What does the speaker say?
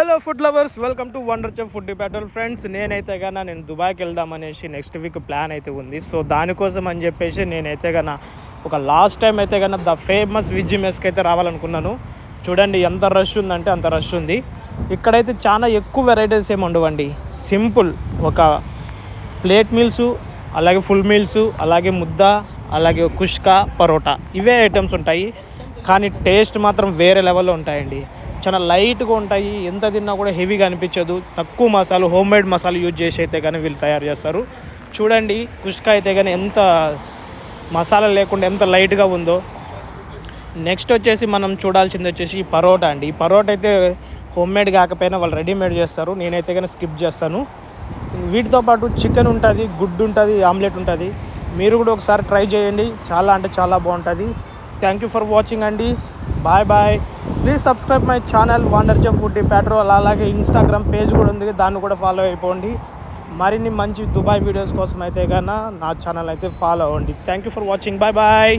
Hello food lovers, welcome to wonder chef food petrol. Friends, నేనైతే కన్నా నేను దుబాయ్కి వెళ్దామనేసి నెక్స్ట్ వీక్ ప్లాన్ అయితే ఉంది. సో దానికోసం అని చెప్పేసి నేనైతే కన్నా ఒక లాస్ట్ టైం అయితే కన్నా ద ఫేమస్ విజీ మెస్కి అయితే రావాలనుకున్నాను. చూడండి ఎంత రష్ ఉందంటే అంత రష్ ఉంది. ఇక్కడైతే చాలా ఎక్కువ వెరైటీస్ ఏమి ఉండవండి. సింపుల్ ఒక ప్లేట్ మీల్స్, అలాగే ఫుల్ మీల్స్, అలాగే ముద్ద, అలాగే కుష్కా, పరోటా, ఇవే ఐటమ్స్ ఉంటాయి. కానీ టేస్ట్ మాత్రం వేరే లెవెల్లో ఉంటాయండి. చాలా లైట్గా ఉంటాయి. ఎంత తిన్నా కూడా హెవీగా అనిపించదు. తక్కువ masala, home made masala use చేసి అయితే కానీ వీళ్ళు తయారు చేస్తారు. చూడండి కుష్కా అయితే కానీ ఎంత మసాలా లేకుండా ఎంత లైట్గా ఉందో. నెక్స్ట్ వచ్చేసి మనం చూడాల్సింది వచ్చేసి ఈ పరోటా అండి. ఈ పరోటా అయితే హోమ్ మేడ్ కాకపోయినా వాళ్ళు రెడీమేడ్ చేస్తారు. నేనైతే కానీ స్కిప్ చేస్తాను. వీటితో పాటు చికెన్ ఉంటుంది, గుడ్డు ఉంటుంది, ఆమ్లెట్ ఉంటుంది. మీరు కూడా ఒకసారి ట్రై చేయండి. చాలా అంటే చాలా బాగుంటుంది. థ్యాంక్ యూ ఫర్ వాచింగ్ అండి. Bye bye. Please subscribe my channel wonder chef food petrol. అలాగే ఇన్స్టాగ్రామ్ పేజ్ కూడా ఉంది, దాన్ని కూడా ఫాలో అయిపోండి. మరిన్ని మంచి దుబాయ్ వీడియోస్ కోసం అయితే కన్నా నా ఛానల్ అయితే ఫాలో అవ్వండి. Thank you for watching. Bye bye.